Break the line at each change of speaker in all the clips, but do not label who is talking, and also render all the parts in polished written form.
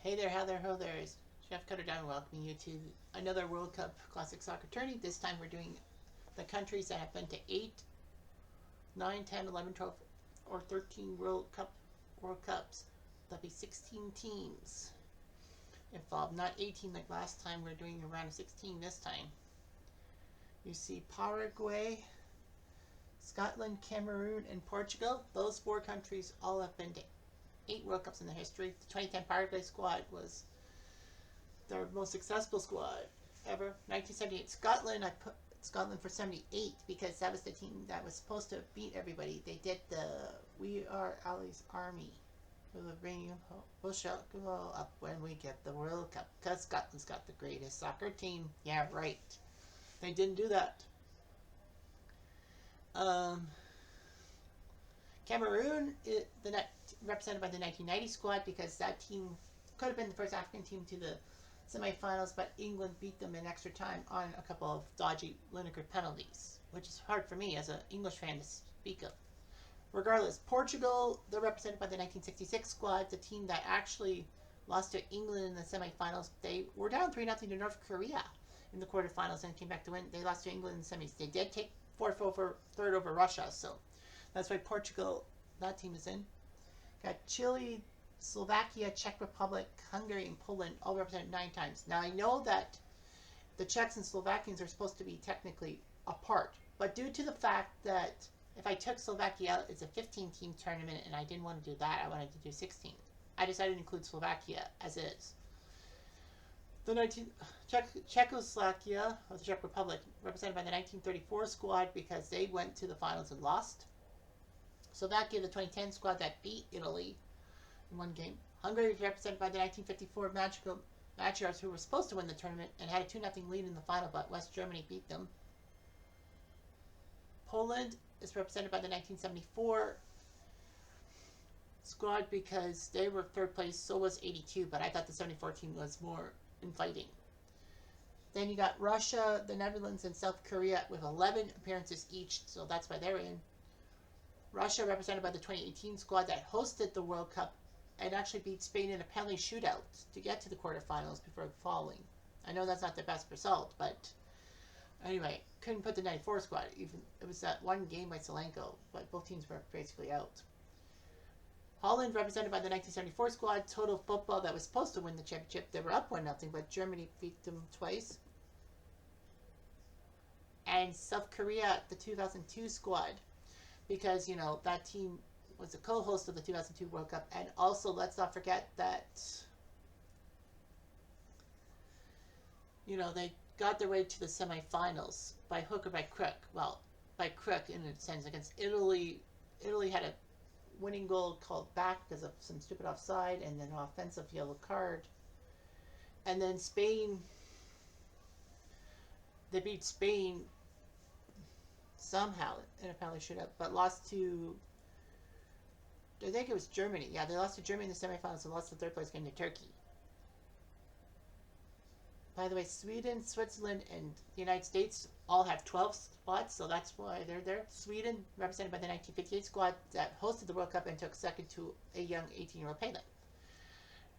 Hey there, how there, ho there. It's Chef Cutter Down welcoming you to another World Cup Classic Soccer Tourney. This time we're doing the countries that have been to 8, 9, 10, 11, 12, or 13 World Cups. That'll be 16 teams involved, not 18 like last time. We're doing a round of 16 this time. You see Paraguay, Scotland, Cameroon, and Portugal. Those four countries all have been to 8 World Cups in their history. The 2010 Paraguay squad was their most successful squad ever. 1978 Scotland, I put Scotland for 78 because that was the team that was supposed to beat everybody. They did the We Are Ali's Army. We'll show up when we get the World Cup because Scotland's got the greatest soccer team. Yeah, right. They didn't do that. Cameroon, represented by the 1990 squad because that team could have been the first African team to the semifinals, but England beat them in extra time on a couple of dodgy Lineker penalties, which is hard for me as an English fan to speak of. Regardless, Portugal, they're represented by the 1966 squad, the team that actually lost to England in the semifinals. They were down 3-0 to North Korea in the quarterfinals and came back to win. They lost to England in the semis. They did take third over Russia, so that's why Portugal, that team is in. Got Chile, Slovakia, Czech Republic, Hungary, and Poland all represented 9 times. Now I know that the Czechs and Slovakians are supposed to be technically apart, but due to the fact that if I took Slovakia out, it's a 15-team tournament, and I didn't want to do that. I wanted to do 16. I decided to include Slovakia as is. The Czechoslovakia, or the Czech Republic, represented by the 1934 squad because they went to the finals and lost. Slovakia, the 2010 squad that beat Italy in one game. Hungary is represented by the 1954 Magyars, who were supposed to win the tournament and had a 2-0 lead in the final, but West Germany beat them. Poland is represented by the 1974 squad because they were third place, so was 82, but I thought the 74 team was more inviting. Then you got Russia, the Netherlands, and South Korea with 11 appearances each, so that's why they're in. Russia represented by the 2018 squad that hosted the World Cup and actually beat Spain in a penalty shootout to get to the quarterfinals before falling. I know that's not the best result, but anyway, couldn't put the 94 squad. Even it was that one game by Solanko, but both teams were basically out. Holland, represented by the 1974 squad, Total Football, that was supposed to win the championship. They were up 1-0, but Germany beat them twice. And South Korea, the 2002 squad, because, you know, that team was a co-host of the 2002 World Cup. And also, let's not forget that, you know, they got their way to the semifinals by hook or by crook. Well, by crook in a sense against Italy. Italy had a winning goal called back because of some stupid offside and then an offensive yellow card. And then Spain, they beat Spain somehow in a penalty shootout, but lost to, I think it was Germany. Yeah, they lost to Germany in the semifinals and lost the third place game to Turkey. By the way, Sweden, Switzerland, and the United States all have 12 spots, so that's why they're there. Sweden, represented by the 1958 squad that hosted the World Cup and took second to a young 18-year-old Pele.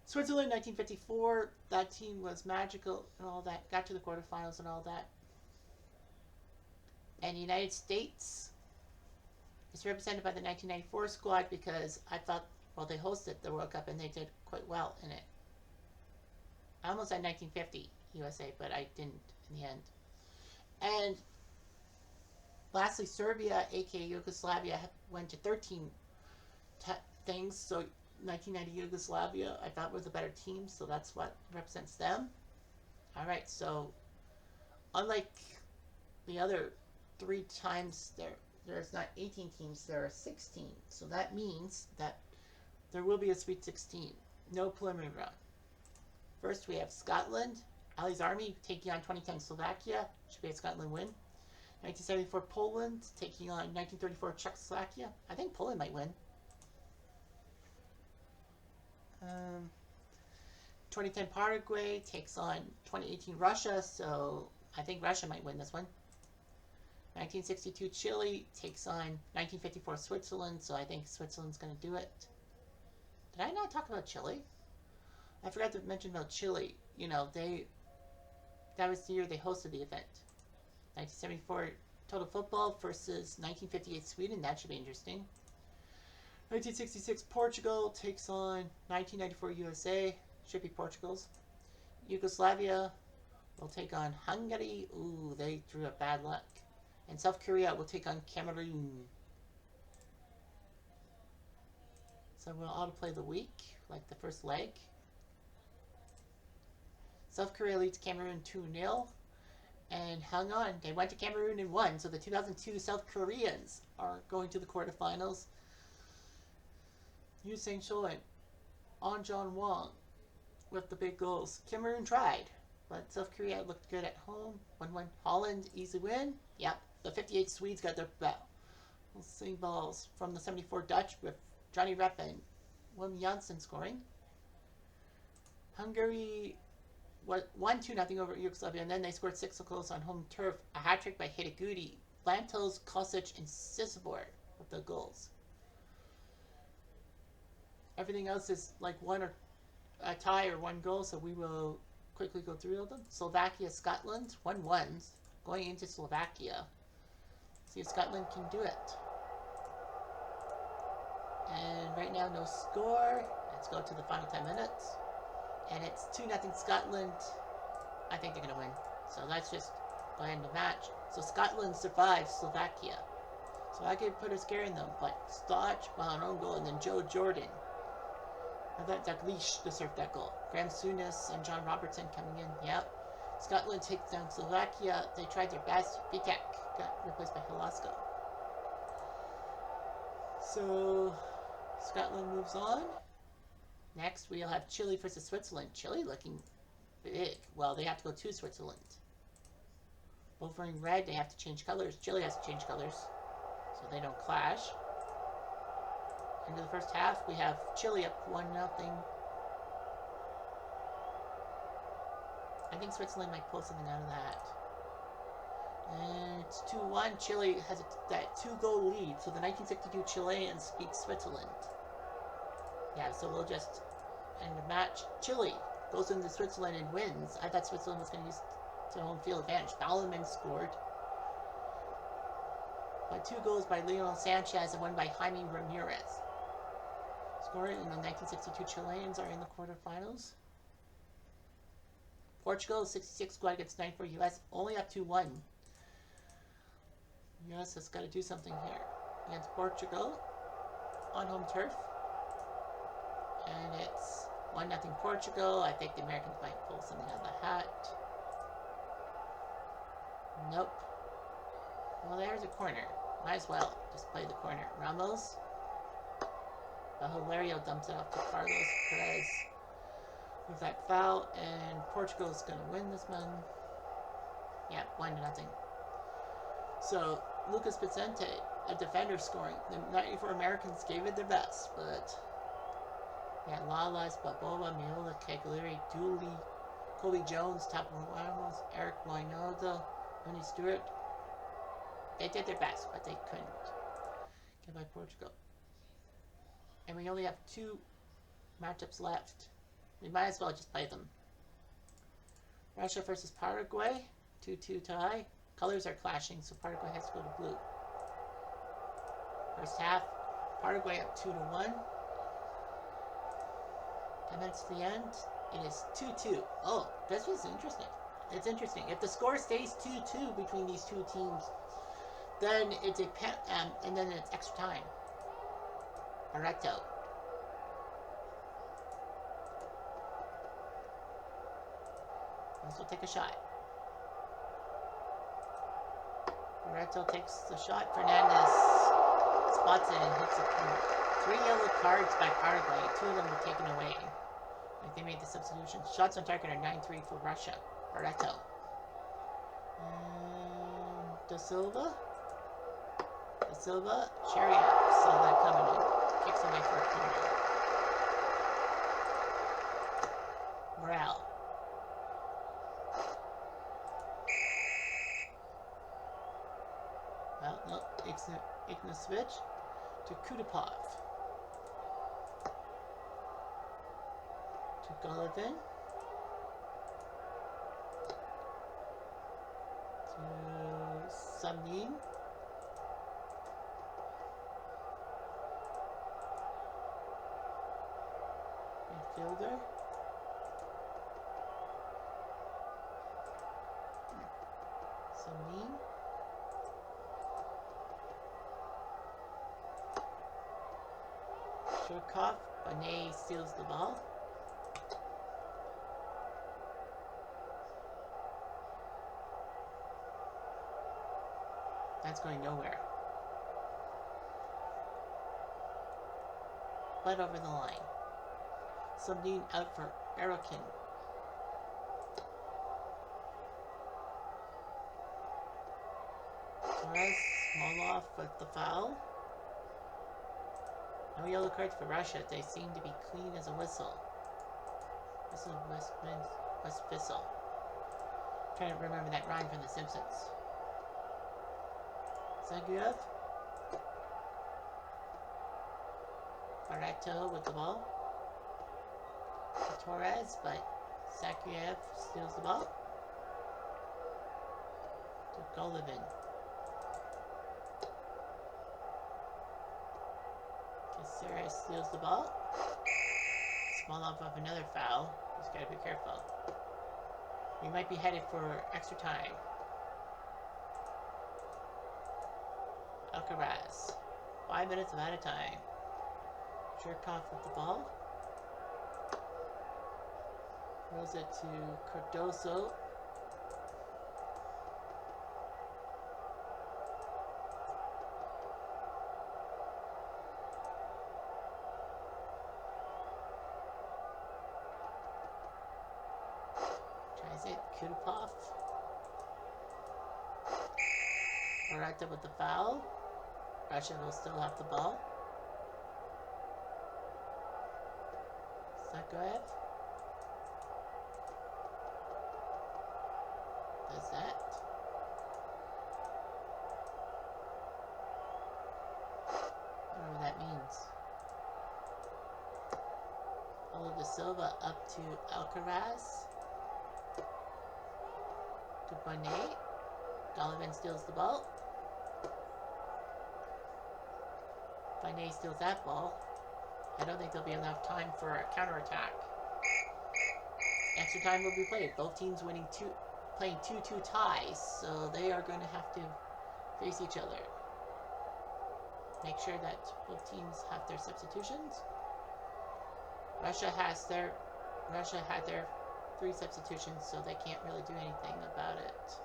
Switzerland, 1954, that team was magical and all that, got to the quarterfinals and all that. And the United States is represented by the 1994 squad because I thought, well, they hosted the World Cup and they did quite well in it. I almost had 1950 USA, but I didn't in the end. And lastly, Serbia, aka Yugoslavia, went to 13 things. So 1990 Yugoslavia, I thought was a better team, so that's what represents them. All right, so unlike the other 3 times, there's not 18 teams, there are 16. So that means that there will be a Sweet 16, no preliminary round. First, we have Scotland, Ali's Army taking on 2010 Slovakia. Should be a Scotland win. 1974 Poland taking on 1934 Czechoslovakia. I think Poland might win. 2010 Paraguay takes on 2018 Russia, so I think Russia might win this one. 1962 Chile takes on 1954 Switzerland, so I think Switzerland's going to do it. Did I not talk about Chile? I forgot to mention about Chile. You know, that was the year they hosted the event. 1974 total football versus 1958 Sweden. That should be interesting. 1966 Portugal takes on 1994 USA. Should be Portugal's. Yugoslavia will take on Hungary. Ooh, they threw up bad luck. And South Korea will take on Cameroon. So we'll autoplay the week, like the first leg. South Korea leads Cameroon 2-0 and hung on. They went to Cameroon and won. So the 2002 South Koreans are going to the quarterfinals. Yu Sang-chul and An Jong Wang with the big goals. Cameroon tried, but South Korea looked good at home. 1-1. Holland, easy win. Yep. The 58 Swedes got their same balls from the 74 Dutch with Johnny Rep and Wim Janssen scoring. Hungary won 2-0 over Yugoslavia, and then they scored 6 goals on home turf. A hat-trick by Hideguri, Lantos, Kosic, and Sisibor with the goals. Everything else is like one or a tie or one goal, so we will quickly go through them. Slovakia, Scotland, 1-1, going into Slovakia. See if Scotland can do it. And right now, no score. Let's go to the final 10 minutes. And it's 2-0 Scotland. I think they're going to win. So let's just go ahead and the match. So Scotland survives Slovakia. So I could put a scare in them. But Stodge, well, an own goal. And then Joe Jordan. I thought Dalglish deserved that goal. Graham Souness and John Robertson coming in. Yep. Scotland takes down Slovakia. They tried their best. Vitek got replaced by Halasko. So Scotland moves on. Next, we'll have Chile versus Switzerland. Chile looking big. Well, they have to go to Switzerland. Both wearing red. They have to change colors. Chile has to change colors so they don't clash. Into the first half, we have Chile up 1-0. I think Switzerland might pull something out of that. And it's 2-1. Chile has that 2-goal lead. So the 1962 Chileans beat Switzerland. Yeah, so we'll just end the match. Chile goes into Switzerland and wins. I thought Switzerland was going to use the home field advantage. Ballerman scored. By 2 goals by Lionel Sanchez and one by Jaime Ramirez. Scored, and the 1962 Chileans are in the quarterfinals. Portugal, 66 squad against 94 US, only up 2-1. US has got to do something here against Portugal on home turf. And it's 1-0 Portugal. I think the Americans might pull something out of the hat. Nope. Well, there's a corner. Might as well just play the corner. Ramos. Hilario dumps it off to Carlos Perez with that foul, and Portugal is going to win this one. Yeah, 1-0. So, Lucas Vicente, a defender scoring. The 94 Americans gave it their best, but yeah, Lalas, Balboa, Miola, Cagliari, Dooley, Colby Jones, Tapo Ramos, Eric Winoda, Tony Stewart. They did their best, but they couldn't get by Portugal. And we only have 2 matchups left. We might as well just play them. Russia versus Paraguay, 2-2 tie. Colors are clashing, so Paraguay has to go to blue. First half, Paraguay up 2-1. 10 minutes to the end. It is 2-2. Oh, this was interesting. It's interesting. If the score stays 2-2 between these two teams, then it's a and then it's extra time. Barreto. Let's go take a shot. Barreto takes the shot. Fernandez spots it and hits it through. 3 yellow cards by Paraguay. 2 of them were taken away. Like they made the substitution. Shots on target are 9-3 for Russia. Barreto. Da Silva. Chariot saw that coming in. Kicks away for a corner. Morale. Well, no, Ignacevic to Kudapov. To Golovin. To Sumnin. Midfielder. Sumnin. Shurkov. Bonet steals the ball. That's going nowhere. But over the line. Sumnin out for Erokin. Torres, Smolov with the foul. No yellow cards for Russia. They seem to be clean as a whistle. This is West Whistle. I'm trying to remember that rhyme from The Simpsons. Zaguev. Barreto with the ball. Torres, but Zaguev steals the ball. To Golovin. Caceres steals the ball. Smolov of another foul. He's got to be careful. We might be headed for extra time. Alcaraz. 5 minutes of out of time. Shurkov with the ball. Throws it to Cardoso. Tries it. Kudupov. Morata with the foul. Russia will still have the ball. Zaguev. Does that. Whatever that means. Paulo da Silva up to Alcaraz. To Bonet. Golovin steals the ball. Bonet steals that ball. I don't think there'll be enough time for a counterattack. Extra time will be played. Both teams playing 2-2 ties, so they are going to have to face each other. Make sure that both teams have their substitutions. Russia had their 3 substitutions, so they can't really do anything about it.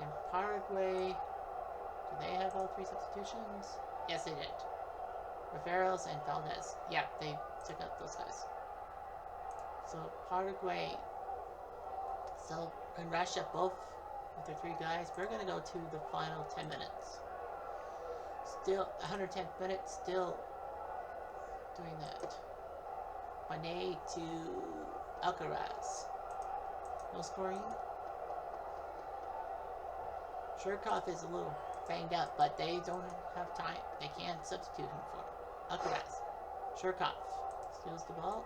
And Paraguay, do they have all 3 substitutions? Yes, they did. Riveros and Valdez. Yeah, they took out those guys. So Paraguay, and Russia, both with their 3 guys. We're going to go to the final 10 minutes. Still, 110th minute, still doing that. Bonet to Alcaraz. No scoring. Shurkov is a little banged up, but they don't have time. They can't substitute him for him. Alcaraz. Shurkov steals the ball.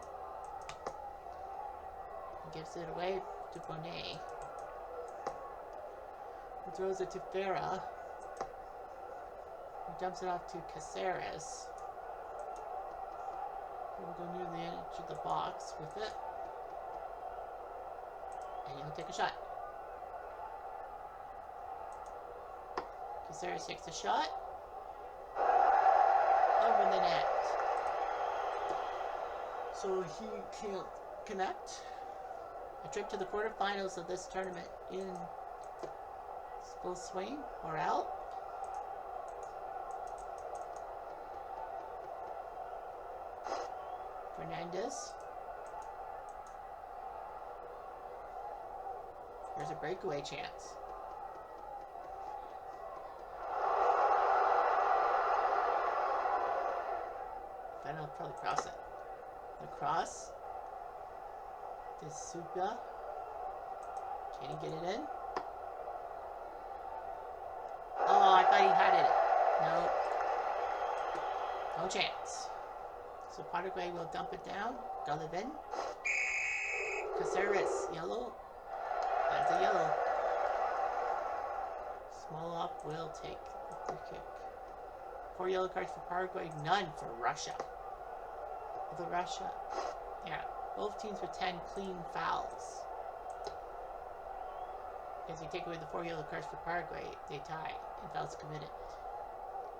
He gives it away to Bonet. He throws it to Farah. He dumps it off to Caceres. He'll go near the edge of the box with it. And he'll take a shot. Caceres takes a shot. Over the net. So he can't connect. A trip to the quarterfinals of this tournament in full swing or out. Fernandez. There's a breakaway chance. Then I'll probably cross it. The cross. Disuga. Can he get it in? Oh, I thought he had it. No. No chance. So Paraguay will dump it down. Golovin. Caceres, yellow. That's a yellow. Smolov will take the free kick. 4 yellow cards for Paraguay, none for Russia. Although Russia, yeah, both teams with 10 clean fouls. As you take away the 4 yellow cards for Paraguay, they tie in fouls committed.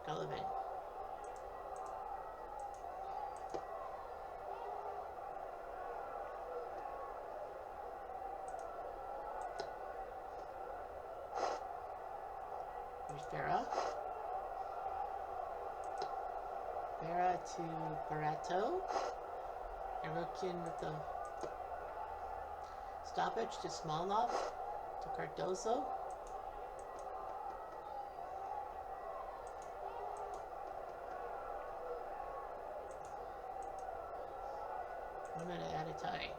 Golovin. Vera to Barato. Erokin with the stoppage to Smolov. To Cardozo. One minute at a time.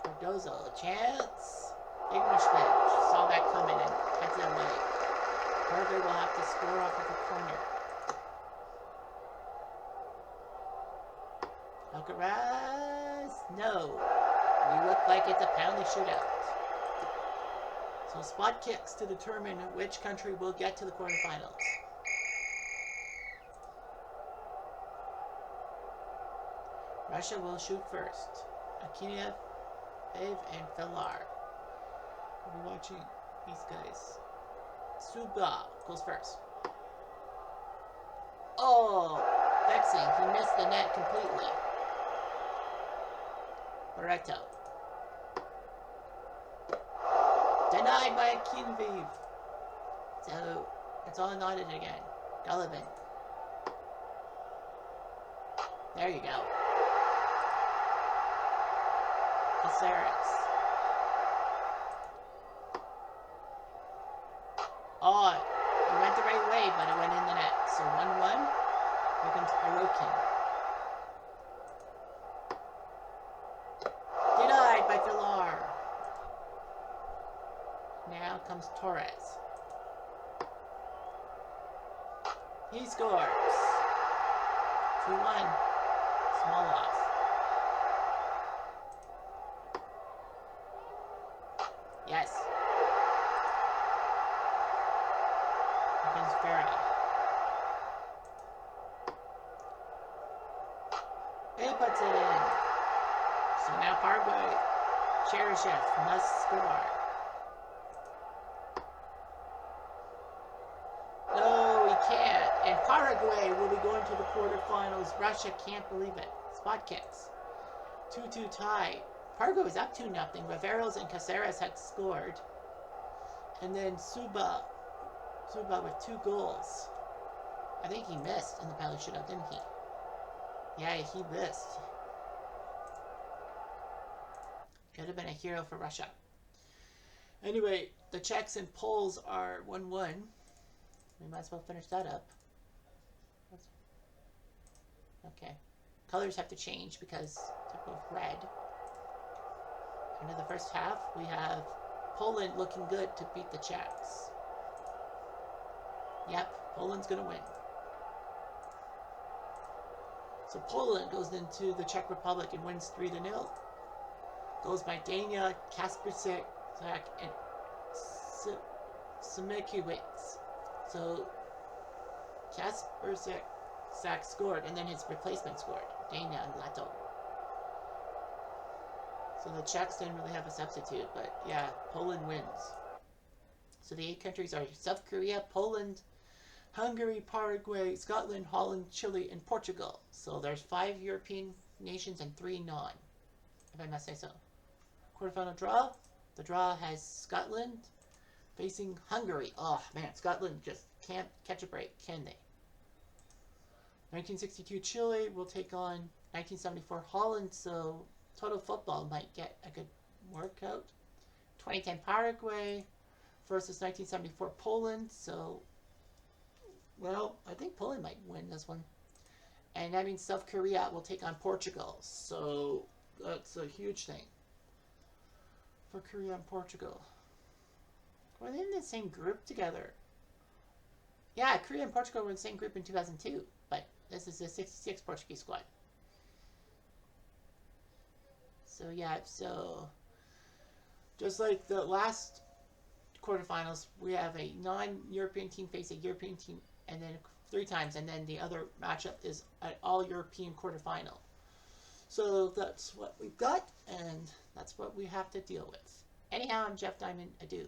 Cardozo, a chance. Ignorschmidt saw that coming and heads it away. Paraguay will have to score off of the corner. Alcaraz, no. We look like it's a penalty shootout. So spot kicks to determine which country will get to the quarterfinals. Russia will shoot first. Akiniev, Pave, and Filar. We'll be watching these guys. Suba goes first. Oh, vexing. He missed the net completely. Barreto. Denied by Kinviv. So, it's all knotted again. Golovin. There you go. Caceres. Oh, it went the right way, but it went in the net. So 1-1. Here comes Arokin. Denied by Filar. Now comes Torres. He scores. 2-1. Smolov. Yes. Here comes Farah. He puts it in. So now Paraguay, Cheryshev must score. No, he can't. And Paraguay will be going to the quarterfinals. Russia can't believe it. Spot kicks. 2-2 tie. Paraguay was up 2-0. Riveros and Caceres had scored. And then Suba with 2 goals. I think he missed in the penalty shootout, didn't he? Yeah, he missed. Could have been a hero for Russia. Anyway, the Czechs and Poles are 1-1. We might as well finish that up. Okay. Colors have to change because they're both red. Into the first half, we have Poland looking good to beat the Czechs. Yep, Poland's going to win. So Poland goes into the Czech Republic and wins 3-0. Goes by Dania, Kaspersek, and Simikiewicz. So Kaspersek scored, and then his replacement scored, Dania and Lato. So the Czechs didn't really have a substitute, but yeah, Poland wins. So the 8 countries are South Korea, Poland, Hungary, Paraguay, Scotland, Holland, Chile, and Portugal. So there's 5 European nations and 3 non, if I must say so. Quarterfinal draw. The draw has Scotland facing Hungary. Oh man, Scotland just can't catch a break, can they? 1962 Chile will take on 1974 Holland, so total football might get a good workout. 2010 Paraguay versus 1974 Poland, so, well, I think Poland might win this one. And that means South Korea will take on Portugal, so that's a huge thing for Korea and Portugal. Were they in the same group together? Yeah, Korea and Portugal were in the same group in 2002, but this is the 66 Portuguese squad. So yeah, so just like the last quarterfinals, we have a non-European team face a European team, and then 3 times, and then the other matchup is an all-European quarterfinal. So that's what we've got, and that's what we have to deal with. Anyhow, I'm Jeff Diamond. Adieu.